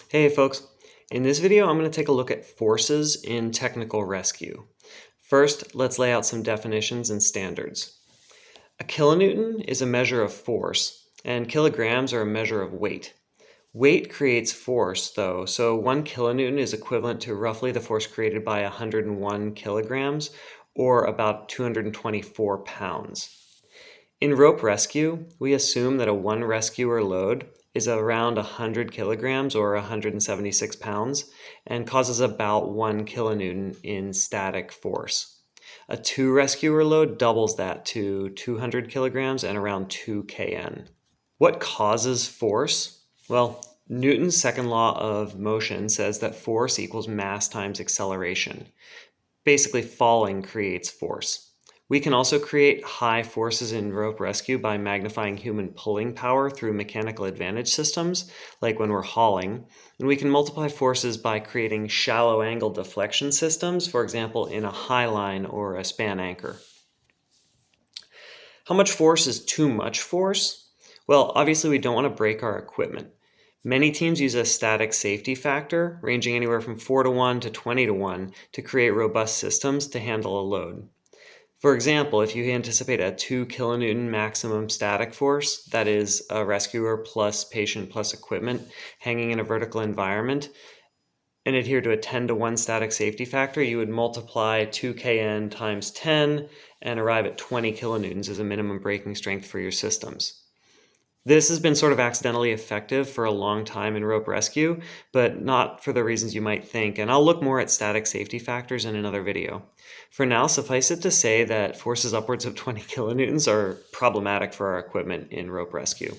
Hey folks, in this video I'm going to take a look at forces in technical rescue. First, let's lay out some definitions and standards. A kilonewton is a measure of force, and kilograms are a measure of weight. Weight creates force, though, so 1 kilonewton is equivalent to roughly the force created by 101 kilograms, or about 224 pounds. In rope rescue, we assume that a one rescuer load is around 100 kilograms or 176 pounds and causes about 1 kilonewton in static force. A two rescuer load doubles that to 200 kilograms and around 2 kN. What causes force? Well, Newton's second law of motion says that force equals mass times acceleration. Basically, falling creates force. We can also create high forces in rope rescue by magnifying human pulling power through mechanical advantage systems, like when we're hauling. And we can multiply forces by creating shallow angle deflection systems, for example, in a high line or a span anchor. How much force is too much force? Well, obviously we don't want to break our equipment. Many teams use a static safety factor, ranging anywhere from 4-to-1 to 20-to-1, to create robust systems to handle a load. For example, if you anticipate a 2 kilonewton maximum static force, that is a rescuer plus patient plus equipment hanging in a vertical environment, and adhere to a 10-to-1 static safety factor, you would multiply 2 kN times 10 and arrive at 20 kilonewtons as a minimum braking strength for your systems. This has been sort of accidentally effective for a long time in rope rescue, but not for the reasons you might think, and I'll look more at static safety factors in another video. For now, suffice it to say that forces upwards of 20 kilonewtons are problematic for our equipment in rope rescue.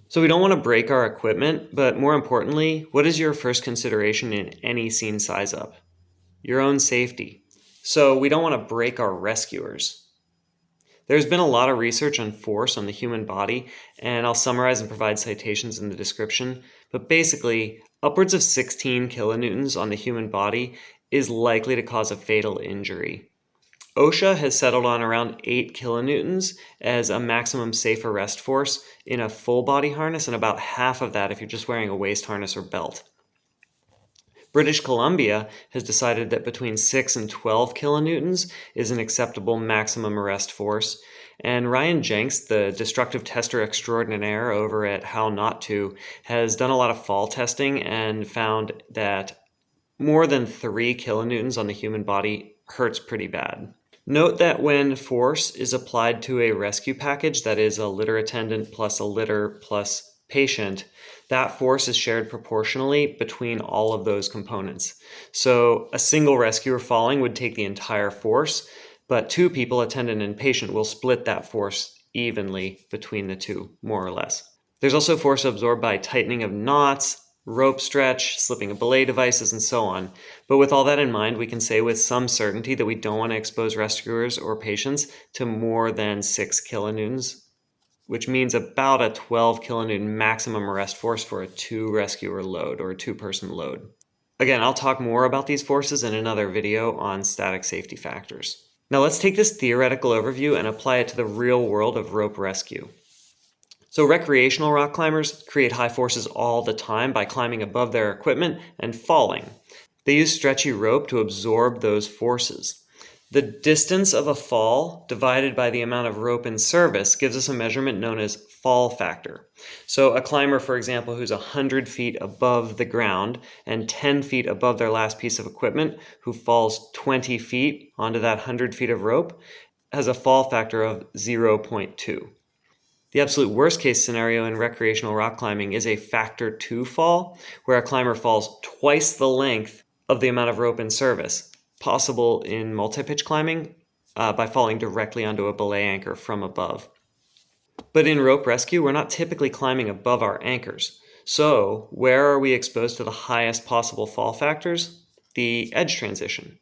So we don't want to break our equipment, but more importantly, what is your first consideration in any scene size up? Your own safety. So we don't want to break our rescuers. There's been a lot of research on force on the human body, and I'll summarize and provide citations in the description, but basically, upwards of 16 kilonewtons on the human body is likely to cause a fatal injury. OSHA has settled on around 8 kilonewtons as a maximum safe arrest force in a full body harness, and about half of that if you're just wearing a waist harness or belt. British Columbia has decided that between 6 and 12 kilonewtons is an acceptable maximum arrest force, and Ryan Jenks, the destructive tester extraordinaire over at How Not To, has done a lot of fall testing and found that more than 3 kilonewtons on the human body hurts pretty bad. Note that when force is applied to a rescue package, that is a litter attendant plus a litter plus patient, that force is shared proportionally between all of those components. So a single rescuer falling would take the entire force, but two people, attendant and patient, will split that force evenly between the two, more or less. There's also force absorbed by tightening of knots, rope stretch, slipping of belay devices, and so on. But with all that in mind, we can say with some certainty that we don't want to expose rescuers or patients to more than 6 kilonewtons, which means about a 12 kilonewton maximum arrest force for a two rescuer load or a two-person load. Again, I'll talk more about these forces in another video on static safety factors. Now let's take this theoretical overview and apply it to the real world of rope rescue. So recreational rock climbers create high forces all the time by climbing above their equipment and falling. They use stretchy rope to absorb those forces. The distance of a fall divided by the amount of rope in service gives us a measurement known as fall factor. So a climber, for example, who's 100 feet above the ground and 10 feet above their last piece of equipment, who falls 20 feet onto that 100 feet of rope, has a fall factor of 0.2. The absolute worst case scenario in recreational rock climbing is a factor 2 fall, where a climber falls twice the length of the amount of rope in service, possible in multi-pitch climbing by falling directly onto a belay anchor from above. But in rope rescue, we're not typically climbing above our anchors. So where are we exposed to the highest possible fall factors? The edge transition.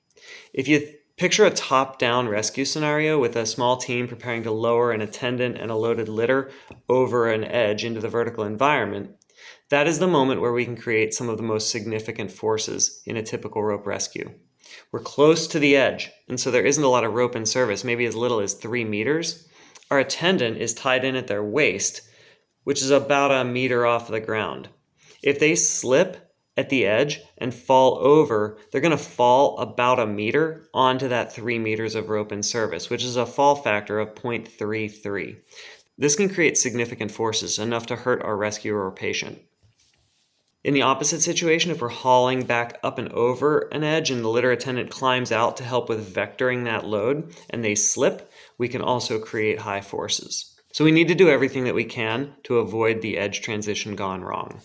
If you picture a top-down rescue scenario with a small team preparing to lower an attendant and a loaded litter over an edge into the vertical environment, that is the moment where we can create some of the most significant forces in a typical rope rescue. We're close to the edge, and so there isn't a lot of rope in service, maybe as little as 3 meters. Our attendant is tied in at their waist, which is about a meter off the ground. If they slip at the edge and fall over, they're going to fall about a meter onto that 3 meters of rope in service, which is a fall factor of 0.33. This can create significant forces, enough to hurt our rescuer or patient. In the opposite situation, if we're hauling back up and over an edge and the litter attendant climbs out to help with vectoring that load and they slip, we can also create high forces. So we need to do everything that we can to avoid the edge transition gone wrong.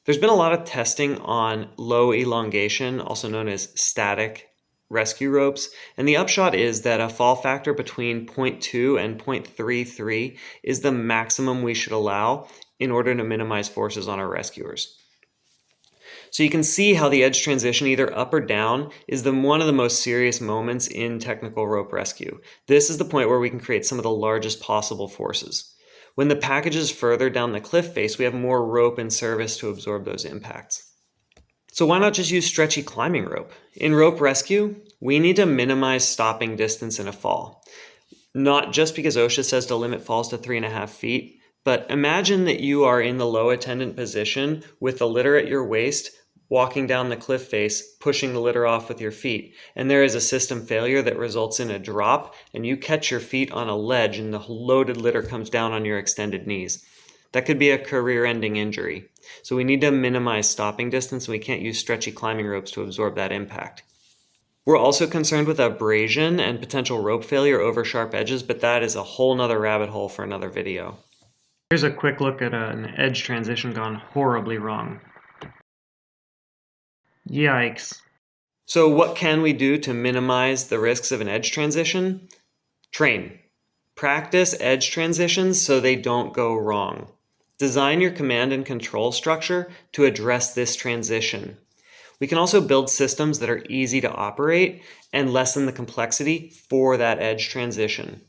There's been a lot of testing on low elongation, also known as static rescue ropes, and the upshot is that a fall factor between 0.2 and 0.33 is the maximum we should allow in order to minimize forces on our rescuers. So you can see how the edge transition, either up or down, is one of the most serious moments in technical rope rescue. This is the point where we can create some of the largest possible forces. When the package is further down the cliff face, we have more rope in service to absorb those impacts. So why not just use stretchy climbing rope? In rope rescue, we need to minimize stopping distance in a fall. Not just because OSHA says to limit falls to 3.5 feet, but imagine that you are in the low attendant position with the litter at your waist, walking down the cliff face, pushing the litter off with your feet, and there is a system failure that results in a drop, and you catch your feet on a ledge and the loaded litter comes down on your extended knees. That could be a career-ending injury. So we need to minimize stopping distance, and we can't use stretchy climbing ropes to absorb that impact. We're also concerned with abrasion and potential rope failure over sharp edges, but that is a whole nother rabbit hole for another video. Here's a quick look at an edge transition gone horribly wrong. Yikes. So what can we do to minimize the risks of an edge transition? Train. Practice edge transitions so they don't go wrong. Design your command and control structure to address this transition. We can also build systems that are easy to operate and lessen the complexity for that edge transition.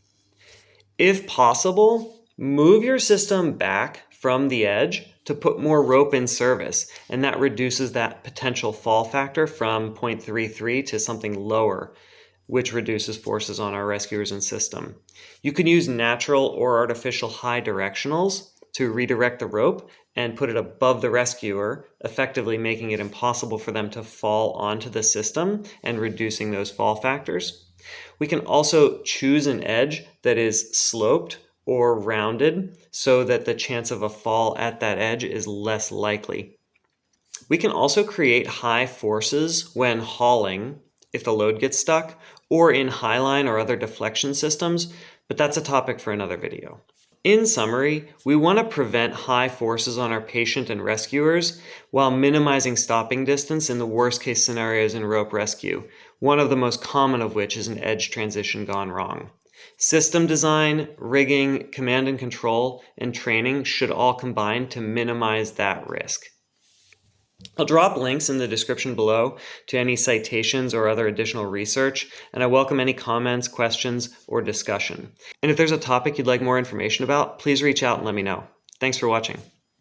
If possible, move your system back from the edge to put more rope in service, and that reduces that potential fall factor from 0.33 to something lower, which reduces forces on our rescuers and system. You can use natural or artificial high directionals to redirect the rope and put it above the rescuer, effectively making it impossible for them to fall onto the system and reducing those fall factors. We can also choose an edge that is sloped or rounded so that the chance of a fall at that edge is less likely. We can also create high forces when hauling if the load gets stuck, or in highline or other deflection systems, but that's a topic for another video. In summary, we want to prevent high forces on our patient and rescuers while minimizing stopping distance in the worst case scenarios in rope rescue, one of the most common of which is an edge transition gone wrong. System design, rigging, command and control, and training should all combine to minimize that risk. I'll drop links in the description below to any citations or other additional research, and I welcome any comments, questions, or discussion. And if there's a topic you'd like more information about, please reach out and let me know. Thanks for watching.